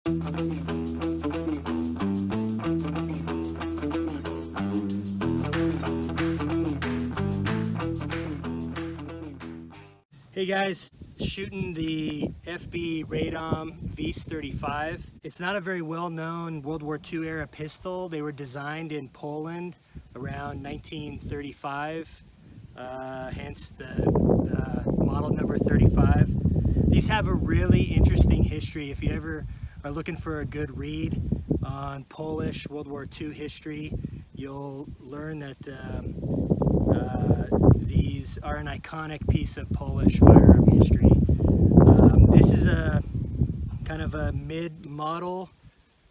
Hey guys, shooting the FB Radom V35. It's not a very well-known World War II era pistol. They were designed in Poland around 1935, hence the model number 35. These have a really interesting history. If you ever are looking for a good read on Polish World War II history, you'll learn that these are an iconic piece of Polish firearm history. This is a kind of a mid-model,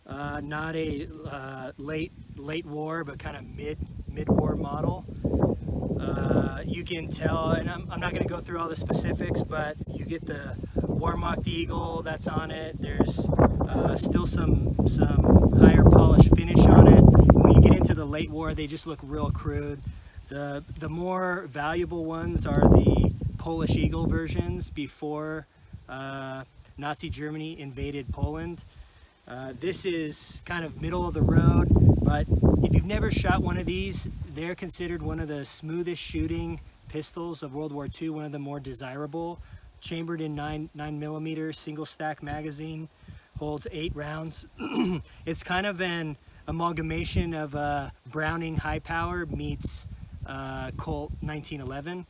not a late war, but kind of mid-war model. You can tell, and I'm not going to go through all the specifics, but you get the Wehrmacht eagle that's on it. There's still some higher polished finish on it. When you get into the late war, they just look real crude. The more valuable ones are the Polish Eagle versions before Nazi Germany invaded Poland. This is kind of middle of the road, but if you've never shot one of these, they're considered one of the smoothest shooting pistols of World War II, one of the more desirable. Chambered in 9mm single stack magazine, holds 8 rounds. It's kind of an amalgamation of Browning high power meets Colt 1911.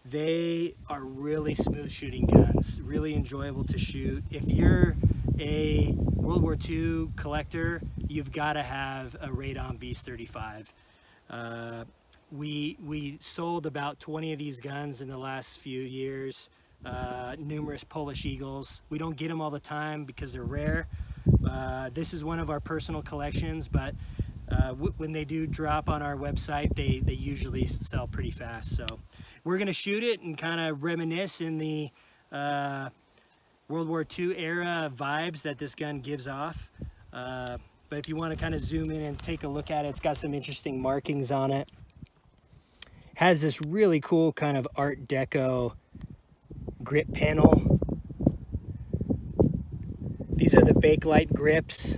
They are really smooth shooting guns, really enjoyable to shoot. If you're a World War II collector, you've got to have a Radom V35. We sold about 20 of these guns in the last few years. Numerous Polish Eagles. We don't get them all the time because they're rare. This is one of our personal collections, but when they do drop on our website, they usually sell pretty fast. So we're gonna shoot it and kind of reminisce in the World War II era vibes that this gun gives off. But if you want to kind of zoom in and take a look at it, it's got some interesting markings on it. Has this really cool kind of Art Deco grip panel. These are the Bakelite grips.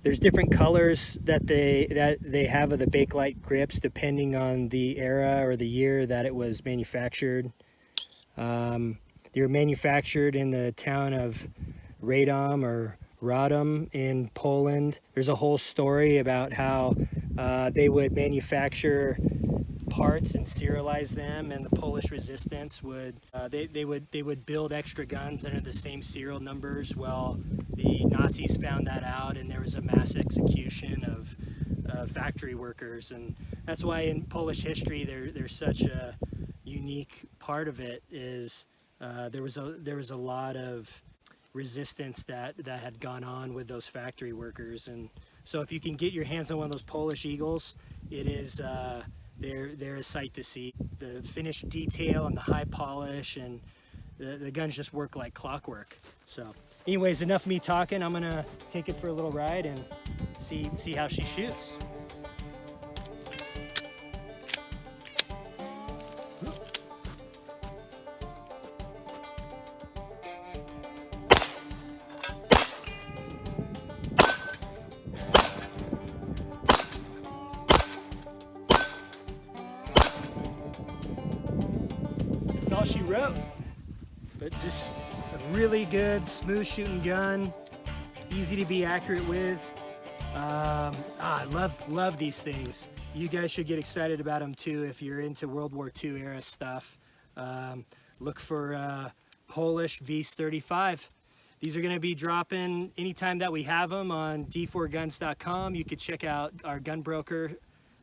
There's different colors that they have of the Bakelite grips depending on the era or the year that it was manufactured. They were manufactured in the town of Radom or Radom in Poland. There's a whole story about how they would manufacture parts and serialize them, and the Polish resistance would they would build extra guns under the same serial numbers. Well, the Nazis found that out, and there was a mass execution of factory workers, and that's why in Polish history there's such a unique part of it is there was a lot of resistance that had gone on with those factory workers. And so if you can get your hands on one of those Polish Eagles, it is they're a sight to see. The finished detail and the high polish, and the guns just work like clockwork. So anyways, enough me talking. I'm gonna take it for a little ride and see how she shoots. That's all she wrote. But just a really good, smooth shooting gun, easy to be accurate with. I love these things. You guys should get excited about them too if you're into World War II era stuff. Look for Polish V35. These are going to be dropping anytime that we have them on d4guns.com. You could check out our gun broker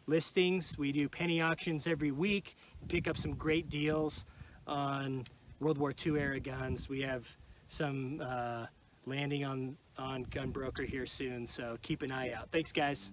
listings. We do penny auctions every week. Pick up some great deals on World War II era guns. We have some landing on Gun Broker here soon, so keep an eye out. Thanks, guys.